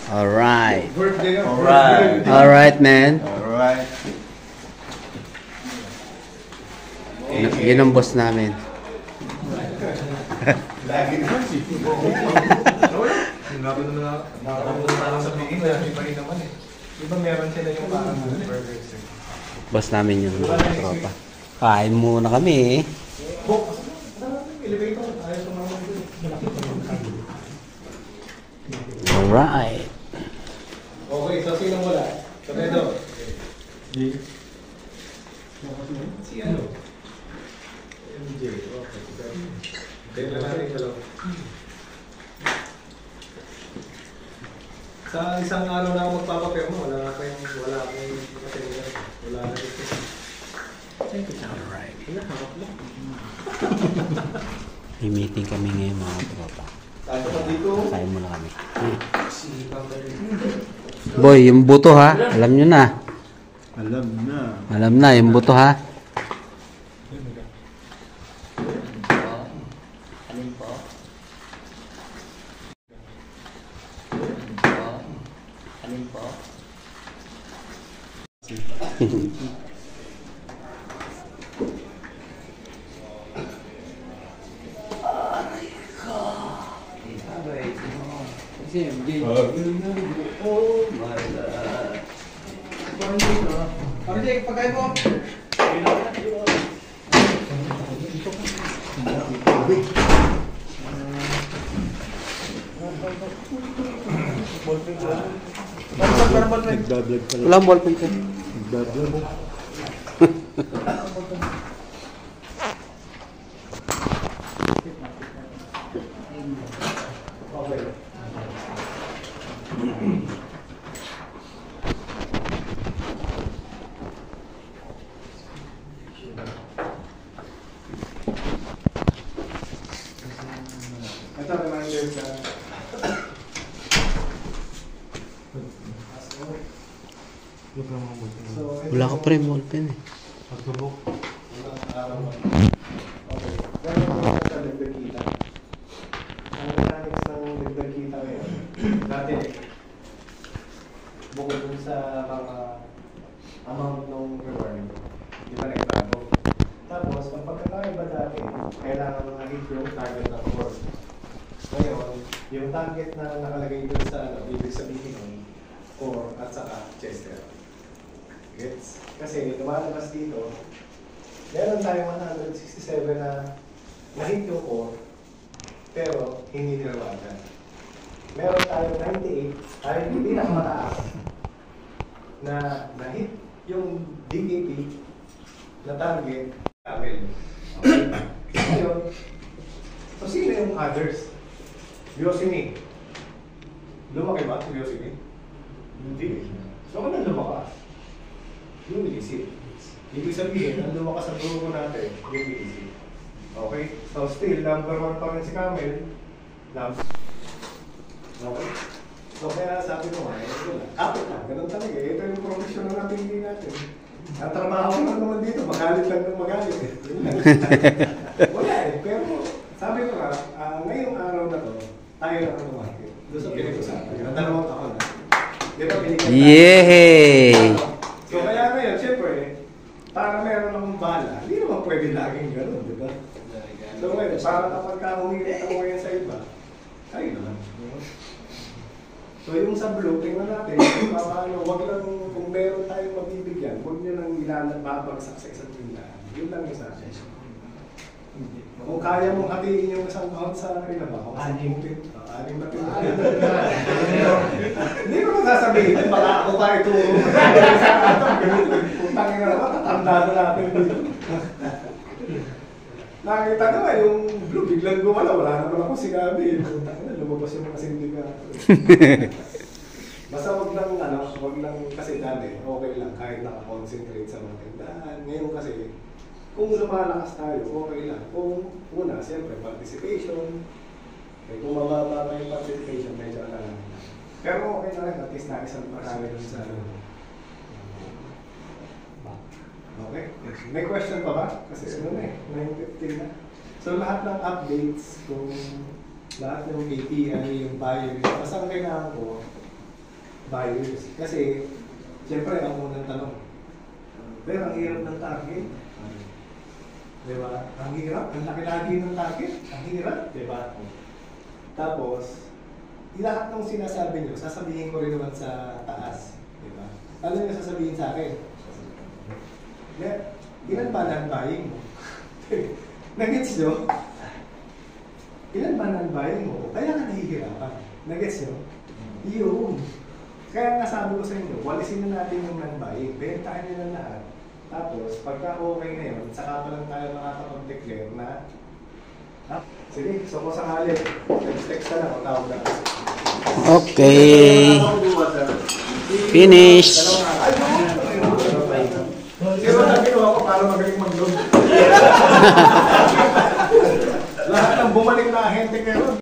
Alright. Alright. Alright, man. Alright. Yun ang boss namin. Lagi naman si Sinabi naman na parang sabihin na iba rin naman eh. Diba meron sila yung parang burgers eh. Boss namin yung tropa. Kain muna kami eh. Alright. Okay, so sino mula? So Pedro. Si ano? MJ. Okay, na natin sa loob. Sa isang araw na ako magpapapirma, wala pa yung katingan. Wala na dito. Alright. May meeting kami ngayon mga tropa. Kain muna kami. Boy, yung buto ha. Alam nyo na. Alam na. Alam na, yung buto ha. Alin po? Alin po? Oh my God. Parang Jake, pagkain mo. Nagbablog pala. Walang ballpen ko. Nagbablog. Ito reminder sa Wala ka pa rin ballpen eh. Okay. Gano'n mo sa dagdag kita. Ang mechanics ng dagdag kita ngayon. Dati, bukod dun sa mga amount ng reward, di ba nagbago? Tapos, ang pagkakaiba dati, kailangan mo na-hit yung target ng core. Ngayon, yung target na nakalagay dun sa ibig sabihin ng core at saka chester. Gets? Kasi lumalabas dito, meron tayong 167 na na-hit yung core, pero hindi nilawagan. Meron tayong 98, ay hindi na mataas, na na-hit yung DKP na target namin. Okay? Ngayon, so sino yung others? Biosini. Lumaki ba si Biosini? Hindi. So kung lumakas, yung ilisip. Ibig sabihin, ang lumakas ang grupo natin, yung ilisip. Okay? So still, number 1 pa rin si Camel. Okay? So kaya sabi ko nga, ito lang. Kapit lang, ganun talaga. Ito yung professional na pinili natin. Ang trabaho ko lang naman dito, magalit lang ng magalit. Wala eh. Pero sabi ko nga, ngayong araw na to, tayo na ang market. Doon sa pinag-usapan. Ang dalawang taon na. Di ba binigyan tayo? Yay! So kaya ngayon, siyempre, para meron akong bala, hindi naman pwede laging gano'n, di ba? So ngayon, para kapag humirit ako ngayon sa iba, ayun naman. So yung sa blue, tingnan natin, paano, wag lang, kung meron tayong mabibigyan, huwag nyo nang babagsak sa isang tindahan. Yun lang yung sa akin. Kung kaya mong hatiin yung isang count sa ilan ba? Anim na tindahan. Hindi ko masasabihin, baka ako pa ituro. Putang ina naman, tatanda na natin dito. Nakita naman yung blue, biglang gumala, wala naman ako sinabi. Putang ina, lumabas yung mga sindikato. Basta wag lang kasi dati, okay lang, kahit nakakonsentrate sa mga tindahan. Ngayon kasi, kung lumalakas tayo, okay lang. Kung una, siyempre, participation. Kung mababa pa yung participation, medyo lang. Pero okay na rin, at least na isang marami dun sa okay? May question pa ba? Kasi ano na eh, 9:15 na. So lahat ng updates, kung lahat ng PT, ano yung buyers. Basta ang kailangan ko, buyers. Kasi, siyempre, ang unang tanong. Pero ang hirap ng target. Diba? Ang hirap. Ang laki-laki ng target. Ang hirap. Diba? Tapos, lahat ng sinasabi nyo, sasabihin ko rin naman sa taas. Diba? Ano yung sasabihin sa akin? Ilan ba na ang buying mo? Nagets nyo? Ilan ba na ang buying mo? Kaya ka nahihirapan. Nagets nyo? Yun. Kaya nga sabi ko sa inyo, walisin na natin yung non-buying. Bentahin nyo na lahat. Tapos, pagka okay na yun, saka pa lang tayo makakapag-declare na sige, so kung sakali, text ka lang o tawag na. Okay. Finish. Pero na ginawa ko para magaling mag-load. Lahat ng bumalik na ahente kayo.